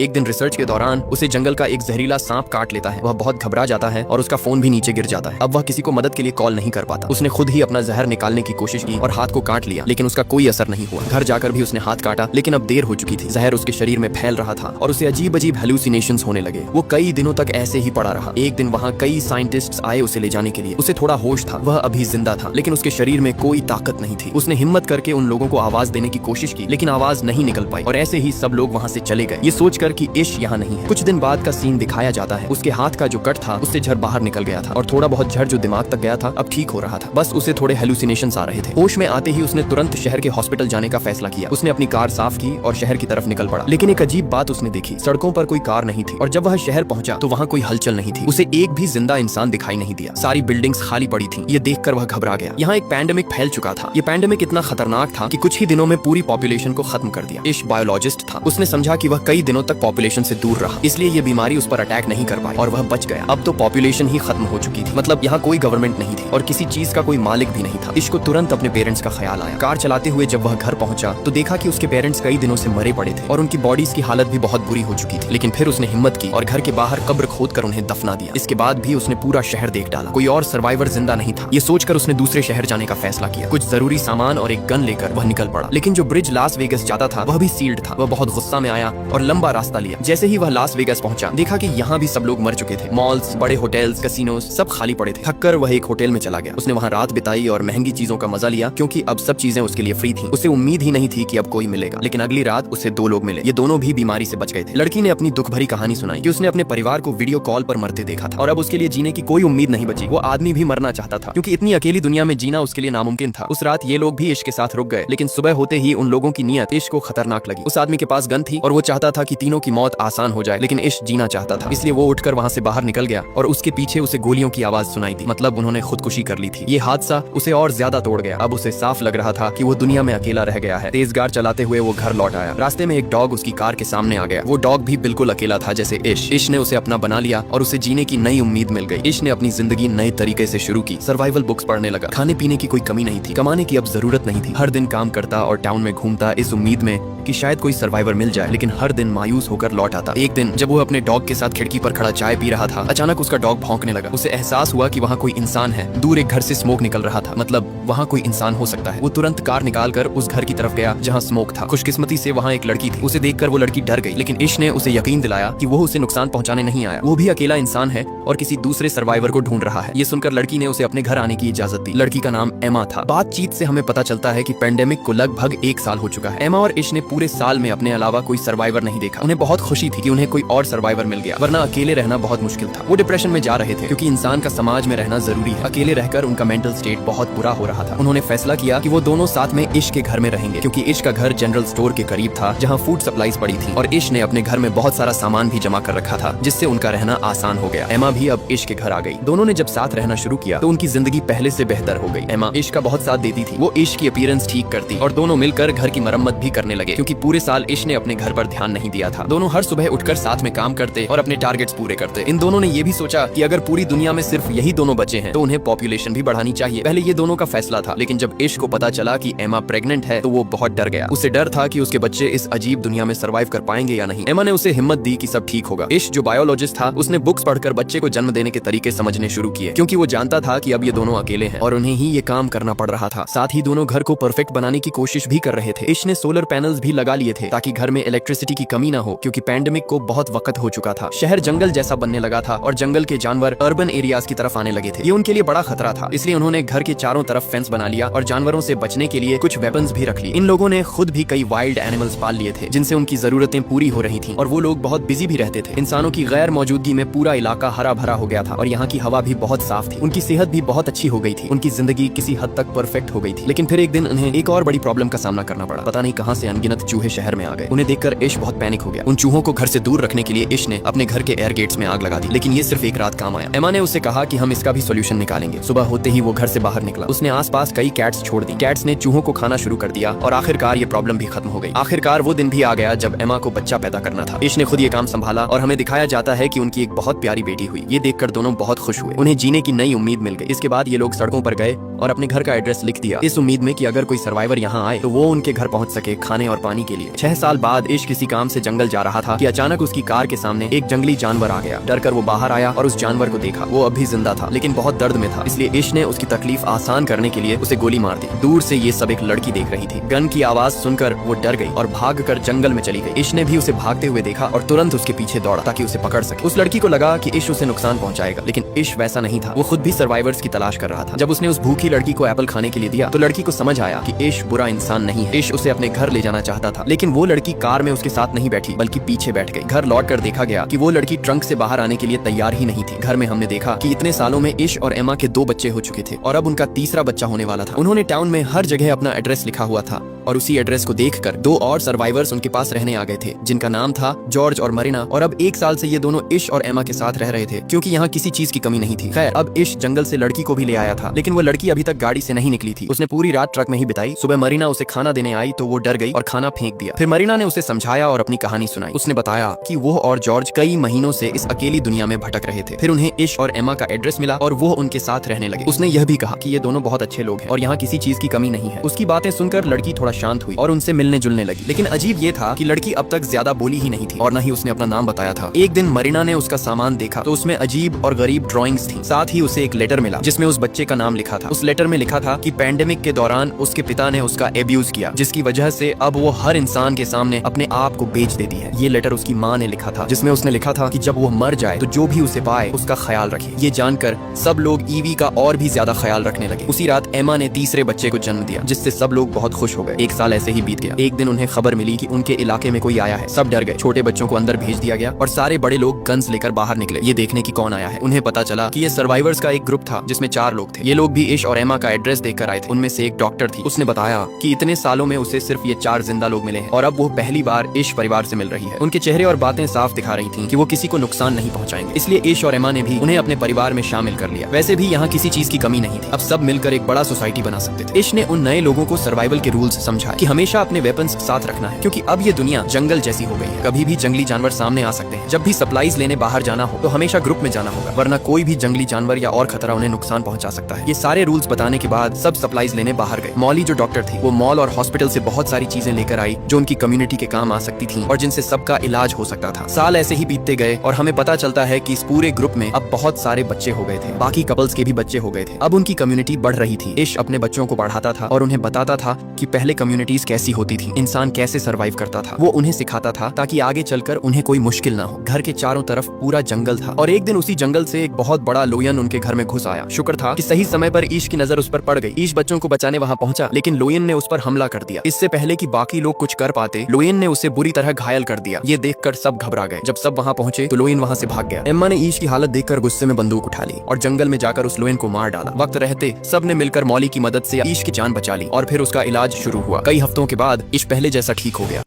एक दिन रिसर्च के दौरान उसे जंगल का एक जहरीला सांप काट लेता है। वह बहुत घबरा जाता है और उसका फोन भी नीचे गिर जाता है। अब वह किसी को मदद के लिए कॉल नहीं कर पाता। उसने खुद ही अपना जहर निकालने की कोशिश की और हाथ को काट लिया, लेकिन उसका कोई असर नहीं हुआ। घर जाकर भी उसने हाथ काटा, लेकिन अब देर हो चुकी थी। जहर उसके शरीर में फैल रहा था और उसे अजीब अजीब हेलुसिनेशंस होने लगे। वो कई दिनों तक ऐसे ही पड़ा रहा। एक दिन वहाँ कई साइंटिस्ट्स आए उसे ले जाने के लिए। उसे थोड़ा होश था, वह अभी जिंदा था, लेकिन उसके शरीर में कोई ताकत नहीं थी। उसने हिम्मत करके उन लोगों को आवाज देने की कोशिश की, लेकिन आवाज नहीं निकल पाई और ऐसे ही सब लोग वहाँ से चले गए, ये सोचकर कि इश यहाँ नहीं है। कुछ दिन बाद का सीन दिखाया जाता है। उसके हाथ का जो कट था उससे झड़ बाहर निकल गया था और थोड़ा बहुत झड़ जो दिमाग तक गया था अब ठीक हो रहा था। बस उसे थोड़े हेलुसिनेशंस आ रहे थे। होश में आते ही उसने तुरंत शहर के हॉस्पिटल जाने का फैसला किया। उसने अपनी कार साफ की और शहर की तरफ निकल पड़ा। लेकिन एक अजीब बात उसने देखी, सड़कों पर कोई कार नहीं थी और जब वह शहर पहुंचा तो वहाँ कोई हलचल नहीं थी। उसे एक भी जिंदा इंसान दिखाई नहीं दिया। सारी बिल्डिंग्स खाली पड़ी थी। ये देखकर वह घबरा गया। यहाँ एक पैंडेमिक फैल चुका था। ये पैंडेमिक इतना खतरनाक था कि कुछ ही दिनों में पूरी पॉपुलेशन को खत्म कर दिया। इश बायोलॉजिस्ट था। उसने समझा कि वह कई दिनों तक पॉपुलेशन से दूर रहा, इसलिए ये बीमारी उस पर अटैक नहीं कर पाई और वह बच गया। अब तो पॉपुलेशन ही खत्म हो चुकी थी, मतलब यहाँ कोई गवर्नमेंट नहीं थी और किसी चीज का कोई मालिक भी नहीं था। इश को तुरंत अपने पेरेंट्स का ख्याल आया। कार चलाते हुए जब वह घर पहुंचा तो देखा कि उसके पेरेंट्स कई दिनों से मरे पड़े थे और उनकी बॉडीज की हालत भी बहुत बुरी हो चुकी थी। लेकिन फिर उसने हिम्मत की और घर के बाहर कब्र खोदकर उन्हें दफना दिया। इसके बाद भी उसने पूरा शहर देख डाला, कोई और सर्वाइवर जिंदा नहीं था। ये सोचकर उसने दूसरे शहर जाने का फैसला किया। कुछ जरूरी सामान और एक गन लेकर वह निकल पड़ा। लेकिन जो ब्रिज लास वेगस जाता था वह भी सील्ड था। वह बहुत गुस्सा में आया और लंबा रास्ता लिया। जैसे ही वह लास वेगस पहुंचा देखा कि यहाँ भी सब लोग मर चुके थे। मॉल्स, बड़े होटल्स, कैसीनोज सब खाली पड़े थे। थककर वह एक होटल में चला गया। उसने वहाँ रात बिताई और महंगी चीजों का मजा लिया, क्योंकि अब सब चीजें उसके लिए फ्री थी। उसे उम्मीद ही नहीं थी कि अब कोई मिलेगा। लेकिन अगली रात उसे दो लोग मिले। ये दोनों भी बीमारी से बच गए थे। लड़की ने अपनी दुख भरी कहानी सुनाई कि उसने अपने परिवार को वीडियो कॉल पर मरते देखा था और अब उसके लिए जीने की कोई उम्मीद नहीं बची। वो आदमी भी मरना चाहता था, क्योंकि इतनी अकेली दुनिया में जीना उसके लिए नामुमकिन था। उस रात ये लोग भी इश्क के साथ रुक गए, लेकिन सुबह होते ही उन लोगों की नीयत इश्क को खतरनाक लगी। उस आदमी के पास गन थी और वो चाहता था कि तीनों की मौत आसान हो जाए, लेकिन इश्क जीना चाहता था। इसलिए वो उठकर वहाँ से बाहर निकल गया और उसके पीछे उसे गोलियों की आवाज सुनाई दी। मतलब उन्होंने खुदकुशी कर ली थी। ये हादसा उसे और ज्यादा तोड़ गया। अब उसे साफ लग रहा था कि वो दुनिया में अकेला रह गया है। तेज गाड़ चलाते हुए वो घर लौट आया। रास्ते में एक डॉग उसकी कार के सामने आ गया। वो डॉग भी बिल्कुल अकेला था जैसे इश। इश ने उसे अपना बना लिया और उसे जीने की नई उम्मीद मिल गई। इश ने अपनी जिंदगी नए तरीके से शुरू की। सर्वाइवल बुक्स पढ़ने लगा। खाने पीने की कोई कमी नहीं थी। कमाने की अब जरूरत नहीं थी। हर दिन काम करता और टाउन में घूमता इस उम्मीद में कि शायद कोई सर्वाइवर मिल जाए, लेकिन हर दिन मायूस होकर लौट आता। एक दिन जब वो अपने डॉग के साथ खिड़की पर खड़ा चाय पी रहा था, अचानक उसका डॉग भौंकने लगा। उसे एहसास हुआ कि वहाँ कोई इंसान है। दूर एक घर से स्मोक निकल रहा था, मतलब वहाँ कोई इंसान हो सकता है। वो तुरंत कार निकालकर उस घर की तरफ गया जहाँ स्मोक था। खुशकिस्मती से वहाँ एक लड़की थी। उसे देखकर वो लड़की डर गई, लेकिन इश ने उसे यकीन दिलाया कि वो उसे नुकसान पहुंचाने नहीं आया। वो भी अकेला इंसान है और किसी दूसरे सर्वाइवर को ढूंढ रहा है। ये सुनकर लड़की ने उसे अपने घर आने की इजाजत दी। लड़की का नाम एमा था। बातचीत से हमें पता चलता है कि पेंडेमिक को लगभग 1 साल हो चुका है। एमा और इश ने पूरे साल में अपने अलावा कोई सर्वाइवर नहीं देखा। उन्हें बहुत खुशी थी कि उन्हें कोई और सर्वाइवर मिल गया, वरना अकेले रहना बहुत मुश्किल था। वो डिप्रेशन में जा रहे थे, क्योंकि इंसान का समाज में रहना जरूरी है। अकेले रहकर उनका मेंटल स्टेट बहुत बुरा हो रहा था। उन्होंने फैसला किया कि वो दोनों साथ में इश के घर में रहेंगे, क्योंकि इश का घर जनरल स्टोर के करीब था जहाँ फूड सप्लाईज पड़ी थी और इश ने अपने घर में बहुत सारा सामान भी जमा कर रखा था, जिससे उनका रहना आसान हो गया। एमा भी अब इश के घर आ गई। दोनों ने जब साथ रहना शुरू किया तो उनकी जिंदगी पहले से बेहतर हो गई। एमा इश का बहुत साथ देती थी। वो इश की अपीयरेंस ठीक करती और दोनों मिलकर घर की मरम्मत भी करने लगे, क्योंकि पूरे साल इश ने अपने घर पर ध्यान नहीं दिया था। दोनों हर सुबह उठकर साथ में काम करते और अपने टारगेट्स पूरे करते। इन दोनों ने ये भी सोचा कि अगर पूरी दुनिया में सिर्फ यही दोनों बचे हैं तो उन्हें पॉपुलेशन भी बढ़ानी चाहिए। पहले ये दोनों का फैसला था, लेकिन जब इश को पता चला कि एमा प्रेग्नेंट है तो वो बहुत डर गया। उसे डर था कि उसके बच्चे इस अजीब दुनिया में सर्वाइव कर पाएंगे या नहीं। एमा ने उसे हिम्मत दी कि सब ठीक होगा। इश जो बायोलॉजिस्ट था उसने बुक्स पढ़कर बच्चे को जन्म देने के तरीके समझने शुरू किए, क्योंकि वो जानता था कि अब ये दोनों अकेले हैं और उन्हें ही ये काम करना पड़ रहा था। साथ ही दोनों घर को परफेक्ट बनाने की कोशिश भी कर रहे थे। इश ने सोलर पैनल्स भी लगा लिए थे ताकि घर में इलेक्ट्रिसिटी की कमी ना हो, क्योंकि पैंडेमिक को बहुत वक्त हो चुका था। शहर जंगल जैसा बनने लगा था और जंगल के जानवर अर्बन एरियाज की तरफ आने लगे थे। ये उनके लिए बड़ा खतरा था, इसलिए उन्होंने घर के चारों तरफ फेंस बना लिया और जानवरों से बचने के लिए कुछ वेपन्स भी रख ली। इन लोगों ने खुद भी कई वाइल्ड एनिमल्स पाल लिए थे, जिनसे उनकी जरूरतें पूरी हो रही थी और वो लोग बहुत बिजी भी रहते थे। इंसानों की गैर मौजूदगी में पूरा इलाका हरा भरा हो गया था और यहाँ की हवा भी बहुत साफ थी। उनकी सेहत भी बहुत अच्छी हो गई थी। उनकी जिंदगी किसी हद तक परफेक्ट हो गई थी। लेकिन फिर एक दिन उन्हें एक और बड़ी प्रॉब्लम का सामना करना पड़ा। पता नहीं कहाँ से अनगिनत चूहे शहर में आ गए। उन्हें देखकर इश बहुत पैनिक हो गया। उन चूहों को घर से दूर रखने के लिए इश ने अपने घर के एयर गेट्स में आग लगा दी, लेकिन ये सिर्फ एक रात काम आया। एमा ने उससे कहा कि हम इसका भी सोल्यूशन निकालेंगे। सुबह होते ही वो घर से बाहर निकला। उसने आसपास कई कैट्स छोड़ दी। कैट्स ने चूहों को खाना शुरू कर दिया और आखिरकार ये प्रॉब्लम भी खत्म हो गई। आखिरकार वो दिन भी आ गया जब एमा को बच्चा पैदा करना था। इश ने खुद ये काम संभाला और हमें दिखाया जाता है कि उनकी एक बहुत प्यारी बेटी हुई। ये देखकर दोनों बहुत खुश हुए। उन्हें जीने की नई उम्मीद मिल गई। इसके बाद ये लोग सड़कों पर गए और अपने घर का एड्रेस लिख दिया, इस उम्मीद में कि अगर कोई सर्वाइवर यहाँ आए तो वो उनके घर पहुँच सके खाने और पानी के लिए। 6 साल बाद इश किसी काम से जंगल जा रहा था कि अचानक उसकी कार के सामने एक जंगली जानवर आ गया। डरकर वो बाहर आया और उस जानवर को देखा। वो अब भी जिंदा था लेकिन बहुत दर्द में था, इसलिए इश ने उसकी तकलीफ आसान करने के लिए उसे गोली मार दी। दूर से ये सब एक लड़की देख रही थी। गन की आवाज सुनकर वो डर गई और भागकर जंगल में चली गई। इश ने भी उसे भागते हुए देखा और तुरंत उसके पीछे दौड़ा ताकि उसे पकड़ सके। उस लड़की को लगा कि इश उसे नुकसान पहुंचाएगा, लेकिन इश वैसा नहीं था। वो खुद भी सर्वाइवर्स की तलाश कर रहा था। जब उसने उस भूखी लड़की को एप्पल खाने के लिए दिया तो लड़की को समझ आया कि इश बुरा इंसान नहीं है। इश उसे अपने घर ले जाना चाहता था, लेकिन वो लड़की कार में उसके साथ नहीं बैठी बल्कि पीछे बैठ गई। घर लौटकर देखा गया कि वो लड़की ट्रंक से बाहर आने के लिए तैयार ही नहीं थी। घर में हमने देखा कि इतने सालों में इश और एमा के 2 बच्चे हो चुके थे और अब उनका तीसरा बच्चा होने वाला था। उन्होंने टाउन में हर जगह अपना एड्रेस लिखा हुआ था और उसी एड्रेस को देखकर 2 और सर्वाइवर्स उनके पास रहने आ गए थे, जिनका नाम था जॉर्ज और मरीना। और अब 1 साल से ये दोनों इश और एमा के साथ रह रहे थे, क्योंकि यहाँ किसी चीज की कमी नहीं थी। खैर, अब इश जंगल से लड़की को भी ले आया था, लेकिन वो लड़की अभी तक गाड़ी से नहीं निकली थी। उसने पूरी रात ट्रक में ही बिताई। सुबह मरीना उसे खाना देने आई तो वो डर गई और खाना फेंक दिया। फिर मरीना ने उसे समझाया और अपनी कहानी सुनाई। उसने बताया कि वो और जॉर्ज कई महीनों से इस अकेली दुनिया में भटक रहे थे। फिर उन्हें इश और एमा का एड्रेस मिला और वो उनके साथ रहने लगे। उसने यह भी कहा कि ये दोनों बहुत अच्छे लोग हैं और यहाँ किसी चीज की कमी नहीं है। उसकी बातें सुनकर लड़की थोड़ा शांत हुई और उनसे मिलने जुलने लगी। लेकिन अजीब ये था कि लड़की अब तक ज्यादा बोली ही नहीं थी और न ही उसने अपना नाम बताया था। एक दिन मरीना ने उसका सामान देखा तो उसमें अजीब और गरीब ड्राइंग्स थी। साथ ही उसे एक लेटर मिला जिसमें उस बच्चे का नाम लिखा था। उस लेटर में लिखा था कि पैंडेमिक के दौरान उसके पिता ने उसका एब्यूज किया, जिसकी वजह से अब वो हर इंसान के सामने अपने आप को बेच देती है। ये लेटर उसकी माँ ने लिखा था, जिसमें उसने लिखा था कि जब वो मर जाए तो जो भी उसे पाए उसका ख्याल रखे। ये जानकर सब लोग ईवी का और भी ज्यादा ख्याल रखने लगे। उसी रात एमा ने तीसरे बच्चे को जन्म दिया, जिससे सब लोग बहुत खुश हो गए। 1 साल ऐसे ही बीत गया। एक दिन उन्हें खबर मिली कि उनके इलाके में कोई आया है। सब डर गए। छोटे बच्चों को अंदर भेज दिया गया और सारे बड़े लोग गन्स लेकर बाहर निकले, ये देखने की कौन आया है। उन्हें पता चला कि ये सर्वाइवर्स का एक ग्रुप था जिसमें 4 लोग थे। ये लोग भी इश और एमा का एड्रेस देखकर आए थे। उनमें से एक डॉक्टर थी। उसने बताया कि इतने सालों में उसे सिर्फ ये 4 जिंदा लोग मिले हैं और अब वो पहली बार इश परिवार से मिल रही है। उनके चेहरे और बातें साफ दिखा रही थी कि वो किसी को नुकसान नहीं पहुंचाएंगे। इसलिए इश और एमा ने भी उन्हें अपने परिवार में शामिल कर लिया। वैसे भी यहाँ किसी चीज की कमी नहीं थी। अब सब मिलकर एक बड़ा सोसाइटी बना सकते थे। इश ने उन नए लोगों को सर्वाइवल के रूल्स समझाए कि हमेशा अपने वेपन्स साथ रखना है, क्योंकि अब ये दुनिया जंगल जैसी हो गई है। कभी भी जंगली जानवर सामने आ सकते हैं। जब भी सप्लाईज लेने बाहर जाना हो तो हमेशा ग्रुप में जाना होगा, वरना कोई भी जंगली जानवर या और खतरा उन्हें नुकसान पहुंचा सकता है। ये सारे रूल्स बताने के बाद सब सप्लाईज लेने बाहर गए। मॉली जो डॉक्टर थी वो मॉल और हॉस्पिटल से बहुत सारी चीजें लेकर आई जो उनकी कम्युनिटी के काम आ सकती थी और जिनसे सबका इलाज हो सकता था। साल ऐसे ही बीतते गए और हमें पता चलता है कि इस पूरे ग्रुप में अब बहुत सारे बच्चे हो गए थे। बाकी कपल्स के भी बच्चे हो गए थे। अब उनकी कम्युनिटी बढ़ रही थी। इश अपने बच्चों को बढ़ाता था और उन्हें बताता था कि पहले कम्युनिटीज कैसी होती थी, इंसान कैसे सर्वाइव करता था। वो उन्हें सिखाता था ताकि आगे चलकर उन्हें कोई मुश्किल ना हो। घर के चारों तरफ पूरा जंगल था और एक दिन उसी जंगल से एक बहुत बड़ा लोयन उनके घर में घुस आया। शुक्र था कि सही समय पर ईश की नजर उस पर पड़ गई। ईश बच्चों को बचाने वहां पहुंचा, लेकिन लोयन ने उस पर हमला कर दिया। इससे पहले कि बाकी लोग कुछ कर पाते, लोयन ने उसे बुरी तरह घायल कर दिया। ये देखकर सब घबरा गए। जब सब वहां पहुंचे तो लोयन वहां से भाग गया। एम्मा ने ईश की हालत देखकर गुस्से में बंदूक उठा ली और जंगल में जाकर उस लोयन को मार डाला। वक्त रहते सब ने मिलकर मॉली की मदद से ईश की जान बचा ली और फिर उसका इलाज शुरू हुआ। कई हफ्तों के बाद ईश पहले जैसा ठीक हो गया।